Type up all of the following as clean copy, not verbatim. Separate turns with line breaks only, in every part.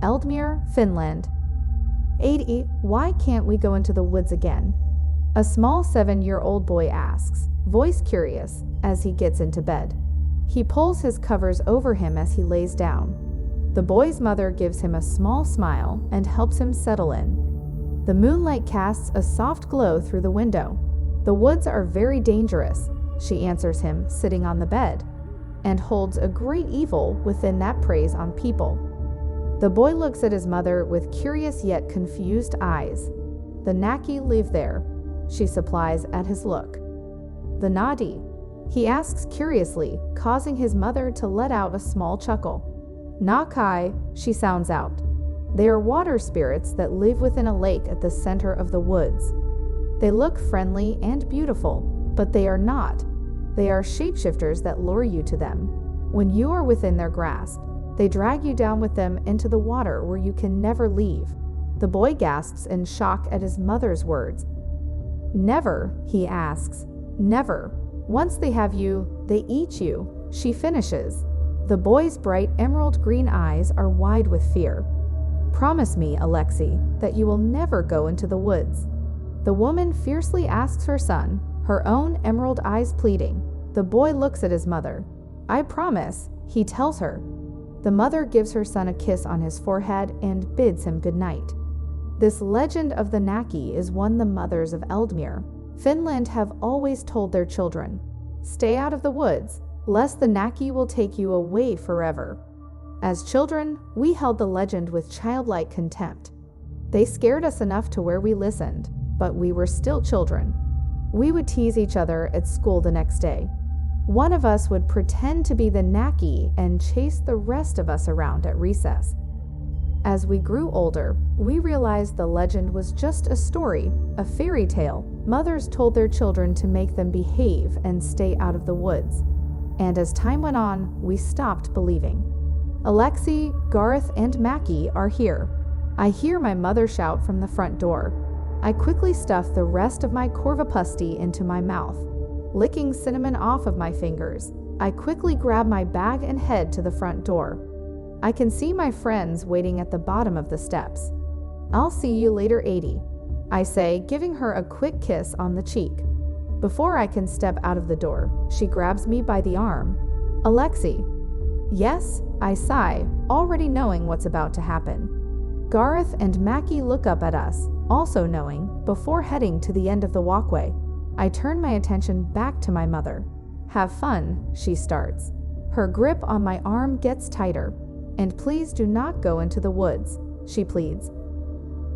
Eldmere, Finland. 80. Why can't we go into the woods again? A small 7-year-old boy asks, voice curious, as he gets into bed. He pulls his covers over him as he lays down. The boy's mother gives him a small smile and helps him settle in. The moonlight casts a soft glow through the window. The woods are very dangerous, she answers him, sitting on the bed, and holds a great evil within that preys on people. The boy looks at his mother with curious yet confused eyes. The Naki live there, she supplies at his look. The Nadi, he asks curiously, causing his mother to let out a small chuckle. Nakai, she sounds out. They are water spirits that live within a lake at the center of the woods. They look friendly and beautiful, but they are not. They are shapeshifters that lure you to them. When you are within their grasp, they drag you down with them into the water where you can never leave. The boy gasps in shock at his mother's words. Never, he asks. Never. Once they have you, they eat you, she finishes. The boy's bright emerald green eyes are wide with fear. Promise me, Alexei, that you will never go into the woods. The woman fiercely asks her son, her own emerald eyes pleading. The boy looks at his mother. I promise, he tells her. The mother gives her son a kiss on his forehead and bids him good night. This legend of the Naki is one the mothers of Eldmere, Finland have always told their children. Stay out of the woods, lest the Naki will take you away forever. As children, we held the legend with childlike contempt. They scared us enough to where we listened, but we were still children. We would tease each other at school the next day. One of us would pretend to be the Naki and chase the rest of us around at recess. As we grew older, we realized the legend was just a story, a fairy tale. Mothers told their children to make them behave and stay out of the woods. And as time went on, we stopped believing. Alexei, Garth, and Mackie are here. I hear my mother shout from the front door. I quickly stuff the rest of my corvapusti into my mouth. Licking cinnamon off of my fingers, I quickly grab my bag and head to the front door. I can see my friends waiting at the bottom of the steps. I'll see you later, 80, I say, giving her a quick kiss on the cheek. Before I can step out of the door, she grabs me by the arm. Alexei. Yes, I sigh, already knowing what's about to happen. Garth and Mackie look up at us, also knowing, before heading to the end of the walkway. I turn my attention back to my mother. Have fun, she starts. Her grip on my arm gets tighter. And please do not go into the woods, she pleads.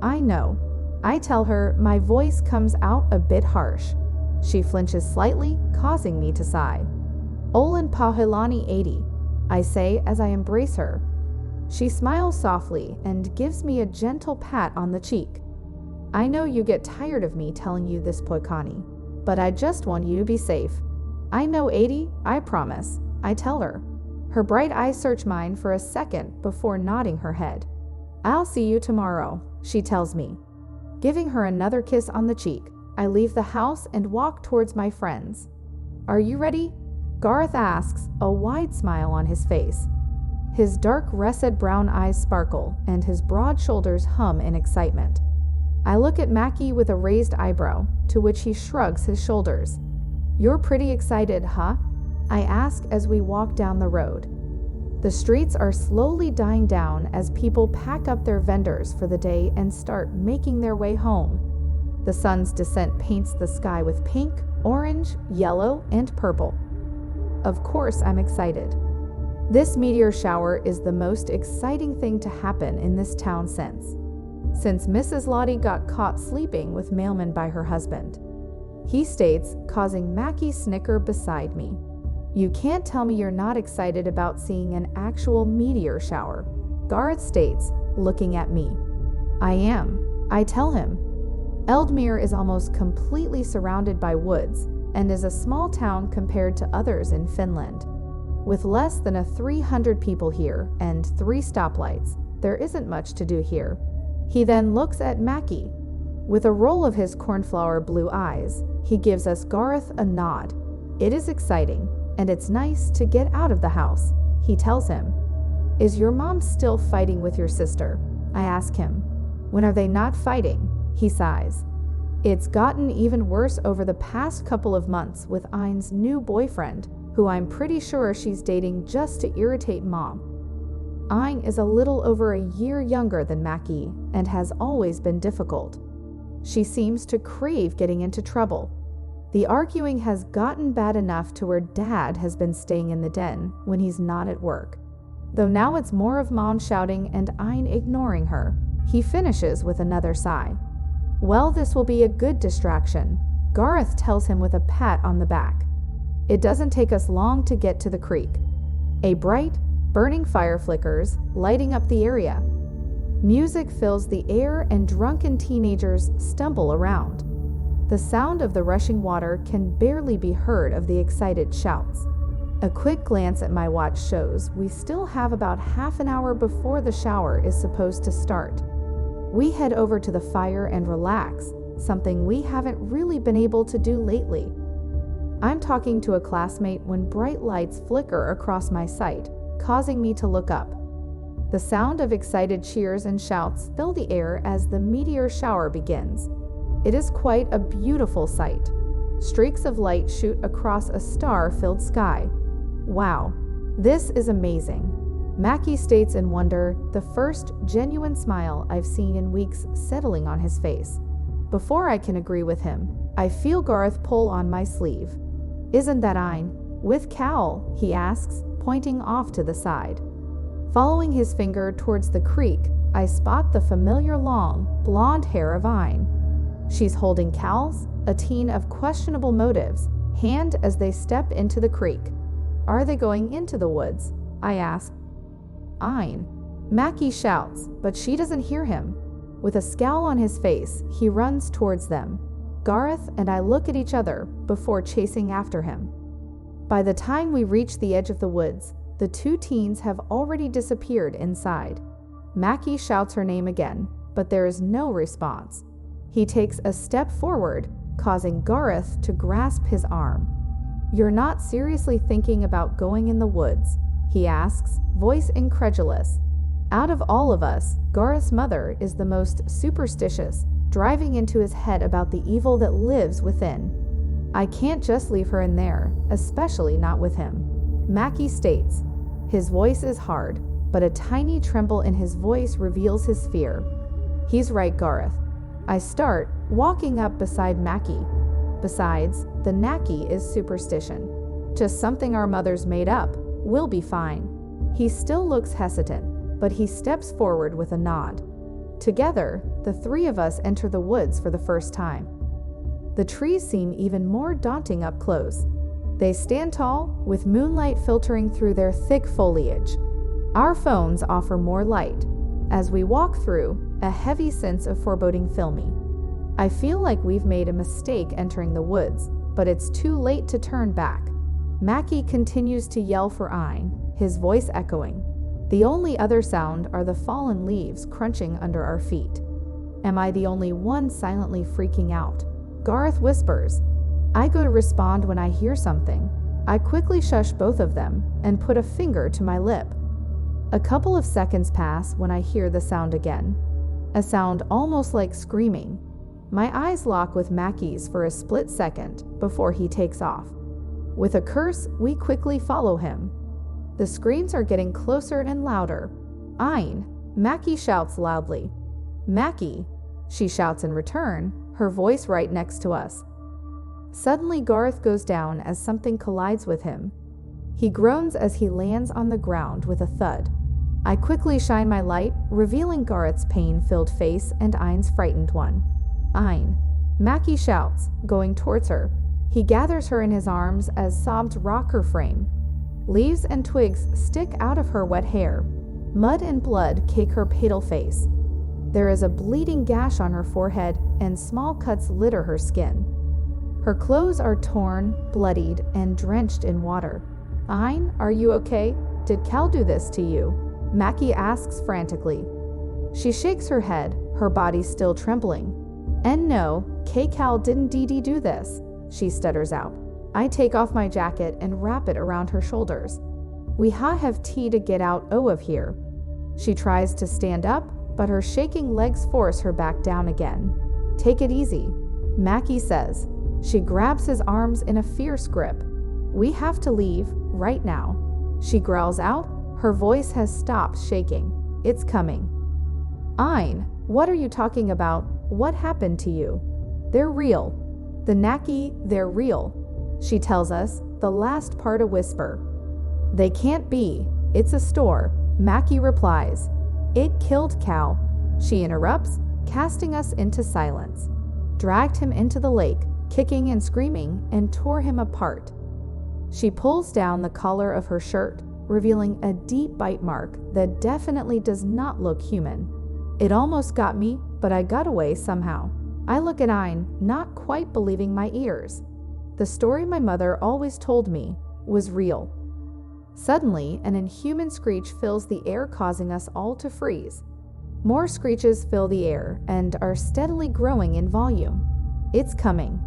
I know. I tell her, my voice comes out a bit harsh. She flinches slightly, causing me to sigh. Olin Pahilani 80, I say as I embrace her. She smiles softly and gives me a gentle pat on the cheek. I know you get tired of me telling you this, Poikani, but I just want you to be safe. I know, 80, I promise, I tell her. Her bright eyes search mine for a second before nodding her head. I'll see you tomorrow, she tells me. Giving her another kiss on the cheek, I leave the house and walk towards my friends. Are you ready? Garth asks, a wide smile on his face. His dark russet brown eyes sparkle and his broad shoulders hum in excitement. I look at Mackie with a raised eyebrow, to which he shrugs his shoulders. You're pretty excited, huh? I ask as we walk down the road. The streets are slowly dying down as people pack up their vendors for the day and start making their way home. The sun's descent paints the sky with pink, orange, yellow, and purple. Of course, I'm excited. This meteor shower is the most exciting thing to happen in this town since Mrs. Lottie got caught sleeping with mailman by her husband. He states, causing Mackie snicker beside me. You can't tell me you're not excited about seeing an actual meteor shower, Garth states, looking at me. I am, I tell him. Eldmere is almost completely surrounded by woods and is a small town compared to others in Finland. With less than 300 people here and 3 stoplights, there isn't much to do here. He then looks at Mackie. With a roll of his cornflower blue eyes, he gives us Garth a nod. It is exciting, and it's nice to get out of the house, he tells him. Is your mom still fighting with your sister? I ask him. When are they not fighting? He sighs. It's gotten even worse over the past couple of months with Ein's new boyfriend, who I'm pretty sure she's dating just to irritate Mom. Ein is a little over a year younger than Mackie and has always been difficult. She seems to crave getting into trouble. The arguing has gotten bad enough to where Dad has been staying in the den when he's not at work. Though now it's more of Mom shouting and Ein ignoring her, he finishes with another sigh. Well, this will be a good distraction, Gareth tells him with a pat on the back. It doesn't take us long to get to the creek. A bright, burning fire flickers, lighting up the area. Music fills the air and drunken teenagers stumble around. The sound of the rushing water can barely be heard of the excited shouts. A quick glance at my watch shows we still have about half an hour before the shower is supposed to start. We head over to the fire and relax, something we haven't really been able to do lately. I'm talking to a classmate when bright lights flicker across my sight, causing me to look up. The sound of excited cheers and shouts fill the air as the meteor shower begins. It is quite a beautiful sight. Streaks of light shoot across a star-filled sky. Wow, this is amazing. Mackie states in wonder, the first genuine smile I've seen in weeks settling on his face. Before I can agree with him, I feel Gareth pull on my sleeve. Isn't that Ein? With Cal, he asks, pointing off to the side. Following his finger towards the creek, I spot the familiar long, blonde hair of Ein. She's holding Cal's, a teen of questionable motives, hand as they step into the creek. Are they going into the woods? I ask. Ein. Mackie shouts, but she doesn't hear him. With a scowl on his face, he runs towards them. Gareth and I look at each other before chasing after him. By the time we reach the edge of the woods, the two teens have already disappeared inside. Mackie shouts her name again, but there is no response. He takes a step forward, causing Gareth to grasp his arm. You're not seriously thinking about going in the woods? He asks, voice incredulous. Out of all of us, Gareth's mother is the most superstitious, driving into his head about the evil that lives within. I can't just leave her in there, especially not with him. Mackie states. His voice is hard, but a tiny tremble in his voice reveals his fear. He's right, Gareth. I start walking up beside Mackie. Besides, the Naki is superstition. Just something our mothers made up. We'll be fine. He still looks hesitant, but he steps forward with a nod. Together, the three of us enter the woods for the first time. The trees seem even more daunting up close. They stand tall, with moonlight filtering through their thick foliage. Our phones offer more light. As we walk through, a heavy sense of foreboding fills me. I feel like we've made a mistake entering the woods, but it's too late to turn back. Mackie continues to yell for Ein, his voice echoing. The only other sound are the fallen leaves crunching under our feet. Am I the only one silently freaking out? Gareth whispers. I go to respond when I hear something. I quickly shush both of them and put a finger to my lip. A couple of seconds pass when I hear the sound again. A sound almost like screaming. My eyes lock with Mackie's for a split second before he takes off. With a curse, we quickly follow him. The screams are getting closer and louder. Ein, Mackie shouts loudly. Mackie, she shouts in return, her voice right next to us. Suddenly, Gareth goes down as something collides with him. He groans as he lands on the ground with a thud. I quickly shine my light, revealing Gareth's pain-filled face and Ein's frightened one. Ein, Mackie shouts, going towards her. He gathers her in his arms as sobs rock her frame. Leaves and twigs stick out of her wet hair. Mud and blood cake her pale face. There is a bleeding gash on her forehead, and small cuts litter her skin. Her clothes are torn, bloodied, and drenched in water. Ein, are you okay? Did Cal do this to you? Mackie asks frantically. She shakes her head, her body still trembling. And no, Cal didn't do this, she stutters out. I take off my jacket and wrap it around her shoulders. We have tea to get out of here. She tries to stand up, but her shaking legs force her back down again. Take it easy, Mackie says. She grabs his arms in a fierce grip. We have to leave, right now. She growls out. Her voice has stopped shaking. It's coming. Ein, what are you talking about? What happened to you? They're real. The Naki, they're real. She tells us, the last part a whisper. They can't be. It's a store, Mackie replies. It killed Cal. She interrupts, casting us into silence. Dragged him into the lake, kicking and screaming, and tore him apart. She pulls down the collar of her shirt, revealing a deep bite mark that definitely does not look human. It almost got me, but I got away somehow. I look at Ein, not quite believing my ears. The story my mother always told me was real. Suddenly, an inhuman screech fills the air, causing us all to freeze. More screeches fill the air and are steadily growing in volume. It's coming.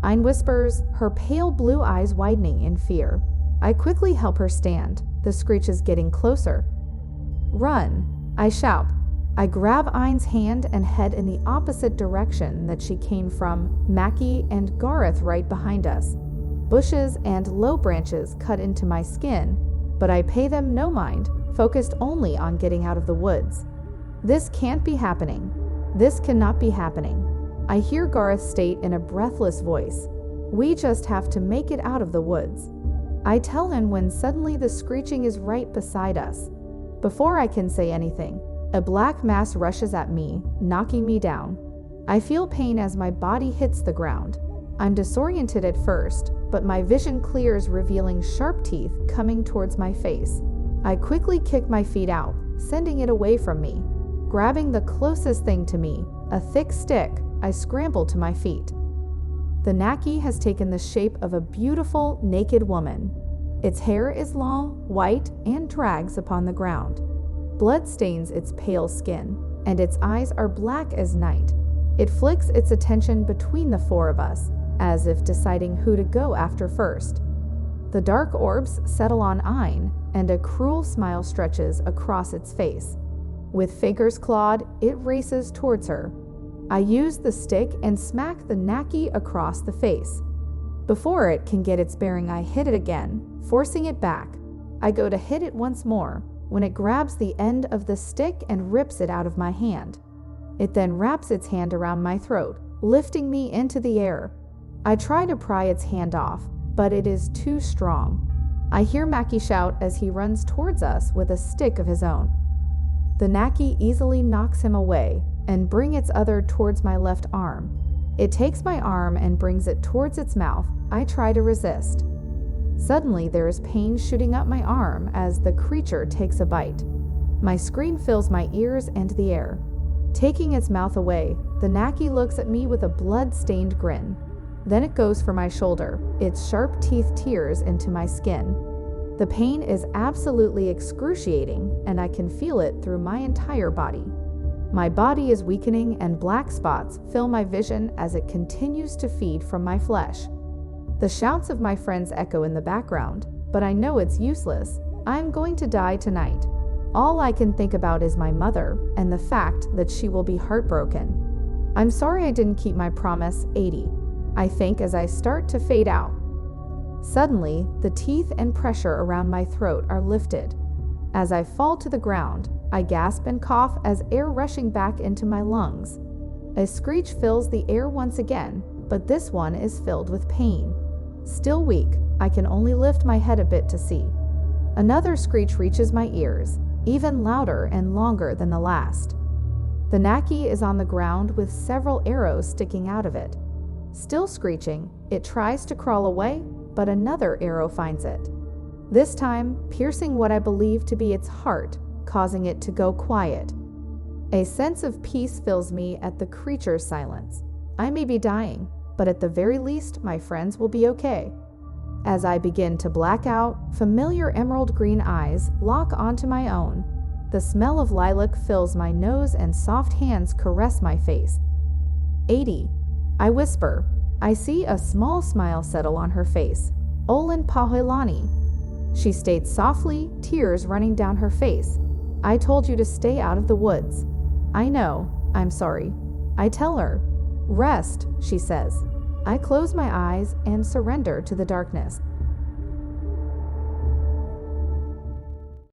Ein whispers, her pale blue eyes widening in fear. I quickly help her stand. The screech is getting closer. Run, I shout. I grab Ein's hand and head in the opposite direction that she came from, Mackie and Gareth right behind us. Bushes and low branches cut into my skin, but I pay them no mind, focused only on getting out of the woods. This can't be happening. This cannot be happening. I hear Gareth state in a breathless voice. We just have to make it out of the woods. I tell him when suddenly the screeching is right beside us. Before I can say anything, a black mass rushes at me, knocking me down. I feel pain as my body hits the ground. I'm disoriented at first, but my vision clears, revealing sharp teeth coming towards my face. I quickly kick my feet out, sending it away from me. Grabbing the closest thing to me, a thick stick, I scramble to my feet. The Naki has taken the shape of a beautiful, naked woman. Its hair is long, white, and drags upon the ground. Blood stains its pale skin, and its eyes are black as night. It flicks its attention between the four of us, as if deciding who to go after first. The dark orbs settle on Ein, and a cruel smile stretches across its face. With fingers clawed, it races towards her. I use the stick and smack the Naki across the face. Before it can get its bearing, I hit it again, forcing it back. I go to hit it once more, when it grabs the end of the stick and rips it out of my hand. It then wraps its hand around my throat, lifting me into the air. I try to pry its hand off, but it is too strong. I hear Mackie shout as he runs towards us with a stick of his own. The Naki easily knocks him away and brings its other towards my left arm. It takes my arm and brings it towards its mouth. I try to resist. Suddenly, there is pain shooting up my arm as the creature takes a bite. My scream fills my ears and the air. Taking its mouth away, the Naki looks at me with a blood-stained grin. Then it goes for my shoulder, its sharp teeth tears into my skin. The pain is absolutely excruciating, and I can feel it through my entire body. My body is weakening, and black spots fill my vision as it continues to feed from my flesh. The shouts of my friends echo in the background, but I know it's useless. I'm going to die tonight. All I can think about is my mother and the fact that she will be heartbroken. I'm sorry I didn't keep my promise, 80. I think as I start to fade out. Suddenly, the teeth and pressure around my throat are lifted. As I fall to the ground, I gasp and cough as air rushing back into my lungs. A screech fills the air once again, but this one is filled with pain. Still weak, I can only lift my head a bit to see. Another screech reaches my ears, even louder and longer than the last. The Naki is on the ground with several arrows sticking out of it. Still screeching, it tries to crawl away, but another arrow finds it. This time, piercing what I believe to be its heart, causing it to go quiet. A sense of peace fills me at the creature's silence. I may be dying, but at the very least, my friends will be okay. As I begin to black out, familiar emerald green eyes lock onto my own. The smell of lilac fills my nose and soft hands caress my face. 80. I whisper. I see a small smile settle on her face. Olin Pahoilani. she states softly, tears running down her face. "I told you to stay out of the woods." "I know. I'm sorry." I tell her. "Rest," she says. I close my eyes and surrender to the darkness.